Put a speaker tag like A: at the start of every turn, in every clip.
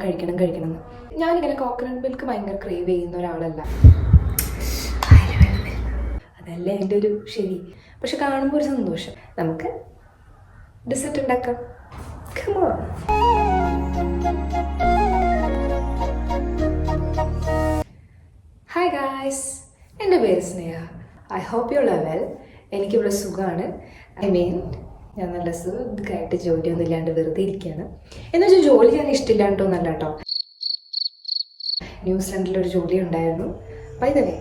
A: കഴിക്കണം. ഞാനിങ്ങനെ coconut milk ഭയങ്കര ക്രേവ് ചെയ്യുന്ന ഒരാളല്ല. അതല്ലേ എൻ്റെ ഒരു ശരി. പക്ഷെ കാണുമ്പോൾ ഒരു സന്തോഷം. നമുക്ക് ഡെസേർട്ട് ഉണ്ടാക്കാം. Come on. ഹായ് ഗായ്സ്, എൻ്റെ പേര് Sneha. I hope you are well. എനിക്കിവിടെ സുഖമാണ്. ഞാൻ നല്ല സുഖമായിട്ട് ജോലിയൊന്നും ഇല്ലാണ്ട് വെറുതെ ഇരിക്കുകയാണ്. എന്നുവെച്ചാൽ ജോലി ചെയ്യാൻ ഇഷ്ടമില്ലാണ്ടോന്നല്ല കേട്ടോ. ന്യൂസിലൻഡിലൊരു ജോലി ഉണ്ടായിരുന്നു. ബൈ ദ വേ,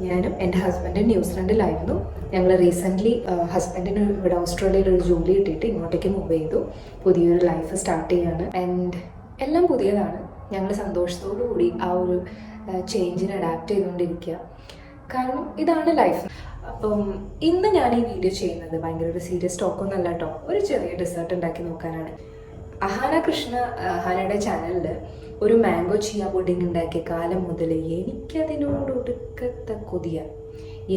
A: ഞാനും എൻ്റെ ഹസ്ബൻഡും ന്യൂസിലൻഡിലായിരുന്നു. ഞങ്ങൾ റീസെൻ്റ്ലി ഹസ്ബൻഡിന് ഇവിടെ ഓസ്ട്രേലിയയിൽ ഒരു ജോലി കിട്ടിയിട്ട് ഇങ്ങോട്ടേക്ക് മൂവ് ചെയ്തു. പുതിയൊരു ലൈഫ് സ്റ്റാർട്ട് ചെയ്യാണ്. ആൻഡ് എല്ലാം പുതിയതാണ്. ഞങ്ങൾ സന്തോഷത്തോടു കൂടി ആ ഒരു ചേഞ്ചിന് അഡാപ്റ്റ് ചെയ്തുകൊണ്ടിരിക്കുക. കാരണം ഇതാണ് ലൈഫ്. അപ്പം ഇന്ന് ഞാൻ ഈ വീഡിയോ ചെയ്യുന്നത് ഭയങ്കര ഒരു സീരിയസ് ടോക്കൊന്നല്ല കേട്ടോ. ഒരു ചെറിയ ഡെസേർട്ട് ഉണ്ടാക്കി നോക്കാനാണ്. അഹാന കൃഷ്ണ അഹാനയുടെ ചാനലിൽ ഒരു മാംഗോ ചിയ പുഡിംഗ് ഉണ്ടാക്കിയ കാലം മുതൽ എനിക്കതിനോട് ഒടുക്കത്തെ കൊതിയ.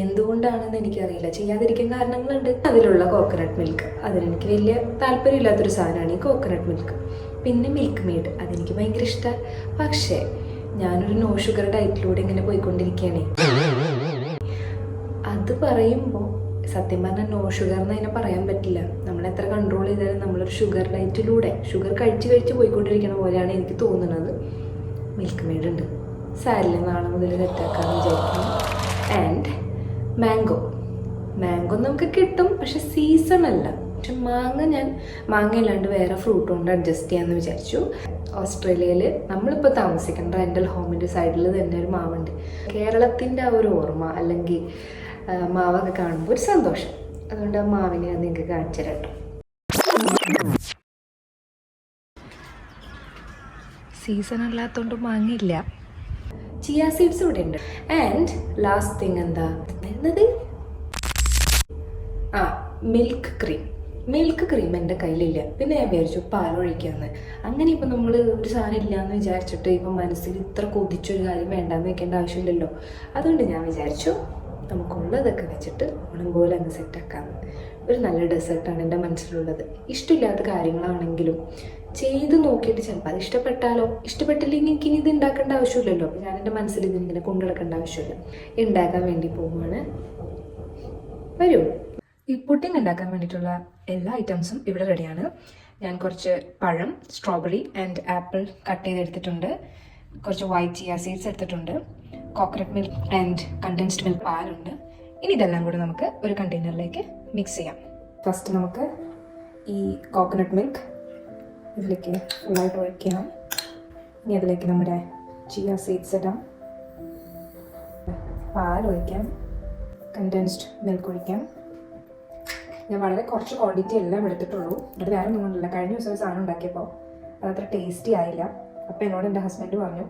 A: എന്തുകൊണ്ടാണെന്ന് എനിക്കറിയില്ല. ചെയ്യാതിരിക്കാൻ കാരണങ്ങളുണ്ട്. അതിലുള്ള കോക്കനട്ട് മിൽക്ക്, അതിനെനിക്ക് വലിയ താല്പര്യമില്ലാത്തൊരു സാധനമാണ് ഈ കോക്കനട്ട് മിൽക്ക്. പിന്നെ മിൽക്ക് മെയ്ഡ്, അതെനിക്ക് ഭയങ്കര ഇഷ്ടമാണ്. പക്ഷേ ഞാനൊരു നോ ഷുഗർ ഡയറ്റിലൂടെ ഇങ്ങനെ പോയിക്കൊണ്ടിരിക്കുകയാണേ. അത് പറയുമ്പോൾ സത്യം പറഞ്ഞാൽ നോ ഷുഗർ എന്ന് അതിനെ പറയാൻ പറ്റില്ല. നമ്മൾ എത്ര കൺട്രോൾ ചെയ്താലും നമ്മളൊരു ഷുഗർ ഡയറ്റിലൂടെ ഷുഗർ കഴിച്ച് പോയിക്കൊണ്ടിരിക്കണ പോലെയാണ് എനിക്ക് തോന്നുന്നത്. മിൽക്ക് മെയ്ഡ് ഉണ്ട്, സാരില്ല, നാളെ മുതൽ തെറ്റാക്കാമെന്ന് വിചാരിക്കുന്നു. ആൻഡ് മാംഗോ നമുക്ക് കിട്ടും, പക്ഷെ സീസൺ അല്ല. പക്ഷെ മാങ്ങ ഇല്ലാണ്ട് വേറെ ഫ്രൂട്ട് കൊണ്ട് അഡ്ജസ്റ്റ് ചെയ്യാമെന്ന് വിചാരിച്ചു. ഓസ്ട്രേലിയയിൽ നമ്മളിപ്പോൾ താമസിക്കുന്ന റെൻ്റൽ ഹോമിൻ്റെ സൈഡിൽ തന്നെ ഒരു മാവുണ്ട്. കേരളത്തിൻ്റെ ആ ഒരു ഓർമ്മ അല്ലെങ്കിൽ മാവൊക്കെ കാണുമ്പോൾ ഒരു സന്തോഷം. അതുകൊണ്ട് ആ മാവിനെ ഞാൻ നിങ്ങൾക്ക് കാണിച്ചു തരാം കേട്ടോ. സീസൺ അല്ലാത്തതുകൊണ്ട് മാങ്ങില്ല. ചിയ സീഡ്സ് ഇവിടെ ഉണ്ട്. ആൻഡ് ലാസ്റ്റ് തിങ് എന്താ വരുന്നത്? മിൽക്ക് ക്രീം എൻ്റെ കയ്യിലില്ല. പിന്നെ ഞാൻ വിചാരിച്ചു പാലൊഴിക്കാമെന്ന്. അങ്ങനെ ഇപ്പം നമ്മൾ ഒരു സാധനം ഇല്ലയെന്ന് വിചാരിച്ചിട്ട് ഇപ്പം മനസ്സിൽ ഇത്ര കൊതിച്ചൊരു കാര്യം വേണ്ടാന്ന് വെക്കേണ്ട ആവശ്യമില്ലല്ലോ. അതുകൊണ്ട് ഞാൻ വിചാരിച്ചു നമുക്കുള്ളതൊക്കെ വെച്ചിട്ട് ഓണം പോലെ അങ്ങ് സെറ്റാക്കാമെന്ന്. ഒരു നല്ല ഡെസേർട്ടാണ് എൻ്റെ മനസ്സിലുള്ളത്. ഇഷ്ടമില്ലാത്ത കാര്യങ്ങളാണെങ്കിലും ചെയ്ത് നോക്കിയിട്ട് ചിലപ്പോൾ അത് ഇഷ്ടപ്പെട്ടാലോ, ഇഷ്ടപ്പെട്ടില്ലെങ്കിൽ എനിക്ക് ഇനി ഇത് ഉണ്ടാക്കേണ്ട ആവശ്യമില്ലല്ലോ. ഞാൻ എൻ്റെ മനസ്സിൽ ഇതിനിങ്ങനെ കൊണ്ടുനടക്കേണ്ട ആവശ്യമില്ല. ഉണ്ടാക്കാൻ വേണ്ടി പോവുകയാണ്. വരൂ. ഈ പുഡിംഗ് ഉണ്ടാക്കാൻ വേണ്ടിയിട്ടുള്ള എല്ലാ ഐറ്റംസും ഇവിടെ റെഡിയാണ്. ഞാൻ കുറച്ച് പഴം, സ്ട്രോബെറി ആൻഡ് ആപ്പിൾ കട്ട് ചെയ്തെടുത്തിട്ടുണ്ട്. കുറച്ച് വൈറ്റ് ചിയ സീഡ്സ് എടുത്തിട്ടുണ്ട്. Coconut milk and condensed milk പാലുണ്ട്. ഇനി ഇതെല്ലാം കൂടി നമുക്ക് ഒരു കണ്ടെയ്നറിലേക്ക് മിക്സ് ചെയ്യാം. ഫസ്റ്റ് നമുക്ക് ഈ കോക്കനട്ട് മിൽക്ക് ഇതിലേക്ക് ഫുള്ളായിട്ട് ഒഴിക്കണം. ഇനി അതിലേക്ക് നമ്മുടെ ചിയ സീഡ്സ് ഇടാം. പാൽ ഒഴിക്കാം. കണ്ടൻസ്ഡ് മിൽക്ക് ഒഴിക്കാം. ഞാൻ വളരെ കുറച്ച് ക്വാണ്ടിറ്റി എല്ലാം എടുത്തിട്ടുള്ളൂ. ഇവിടെ വേറെ ഒന്നും കൊണ്ടില്ല. കഴിഞ്ഞ ദിവസം ഒരു സാധനം ഉണ്ടാക്കിയപ്പോൾ അതത്ര ടേസ്റ്റി ആയില്ല. അപ്പോൾ എന്നോട് എൻ്റെ ഹസ്ബൻഡ് പറഞ്ഞു,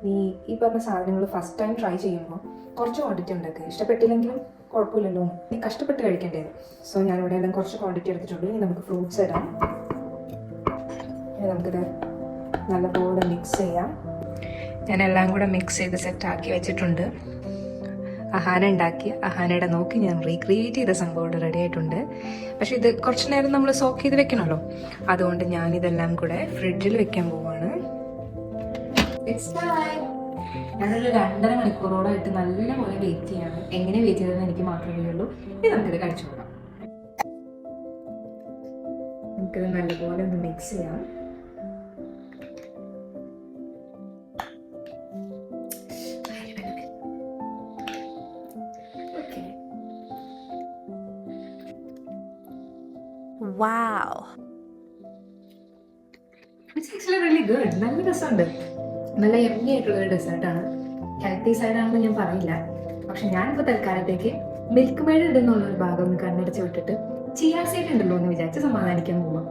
A: നീ ഈ പറഞ്ഞ സാധനങ്ങൾ ഫസ്റ്റ് ടൈം ട്രൈ ചെയ്യുമ്പോൾ കുറച്ച് ക്വാണ്ടിറ്റി ഉണ്ടാക്കുക, ഇഷ്ടപ്പെട്ടില്ലെങ്കിലും കുഴപ്പമില്ലല്ലോ, നീ കഷ്ടപ്പെട്ട് കഴിക്കേണ്ടത്. സോ ഞാനിവിടെ എല്ലാം കുറച്ച് ക്വാണ്ടിറ്റി എടുത്തിട്ടുള്ളൂ. ഇനി നമുക്ക് ഫ്രൂട്ട്സ് ഇടാം. ഇനി നമുക്കിത് നല്ലപോലെ മിക്സ് ചെയ്യാം. ഞാനെല്ലാം കൂടെ മിക്സ് ചെയ്ത് സെറ്റാക്കി വെച്ചിട്ടുണ്ട്. അഹാന ഉണ്ടാക്കിയ അഹാനയുടെ നോക്കി ഞാൻ റീക്രിയേറ്റ് ചെയ്ത സംഭവം ഇവിടെ റെഡി ആയിട്ടുണ്ട്. പക്ഷെ ഇത് കുറച്ച് നേരം നമ്മൾ സോക്ക് ചെയ്ത് വെക്കണമല്ലോ. അതുകൊണ്ട് ഞാനിതെല്ലാം കൂടെ ഫ്രിഡ്ജിൽ വെക്കാൻ പോവാണ്. ഞാനൊരു 2.5 മണിക്കൂറോളായിട്ട് നല്ലപോലെ വെയിറ്റ് ചെയ്യാണ്. എങ്ങനെ വെയിറ്റ് ചെയ്തതെന്ന് എനിക്ക് മാത്രമേ ഉള്ളൂ. ഇനി നമുക്കിത് കഴിച്ചു കൊടുക്കാം. നമുക്കിത് നല്ലപോലെ ഒന്ന് മിക്സ് ചെയ്യാം.
B: Wow.
A: It's actually really good. നല്ല രസമുണ്ട്. നല്ല യമ്മി ആയിട്ടുള്ളൊരു ഡെസേർട്ടാണ്. ഹെൽത്തി സൈഡാണെന്ന് ഞാൻ പറയില്ല. പക്ഷെ ഞാനിപ്പോൾ തൽക്കാലത്തേക്ക് മിൽക്ക് മെയ്ഡ് ഇടുന്നുള്ളൊരു ഭാഗം ഒന്ന് കണ്ണടച്ച് വിട്ടിട്ട് ചിയ സീഡ് ഉണ്ടല്ലോ എന്ന് വിചാരിച്ച് സമാധാനിക്കാൻ പോവാം.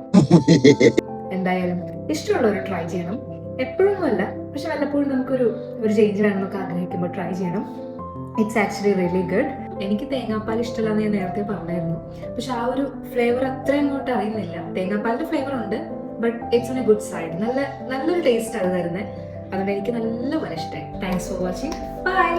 A: എന്തായാലും ഇഷ്ടമുള്ളവർ ട്രൈ ചെയ്യണം. എപ്പോഴൊന്നും അല്ല, പക്ഷെ വല്ലപ്പോഴും നമുക്കൊരു ചേഞ്ച് വേണമെന്നൊക്കെ ആഗ്രഹിക്കുമ്പോൾ ട്രൈ ചെയ്യണം. It's actually really good. എനിക്ക് തേങ്ങാപ്പാൽ ഇഷ്ടമല്ലാന്ന് ഞാൻ നേരത്തെ പറഞ്ഞായിരുന്നു. പക്ഷെ ആ ഒരു ഫ്ലേവർ അത്രയും ഇങ്ങോട്ട് അറിയുന്നില്ല. തേങ്ങാപ്പാലിന്റെ ഫ്ലേവർ ഉണ്ട്, but it's on A good side. നല്ലൊരു ടേസ്റ്റ് ആണ് തരുന്നത്. അതുകൊണ്ട് എനിക്ക് നല്ലപോലെ ഇഷ്ടമായി. Thanks for watching. ബൈ.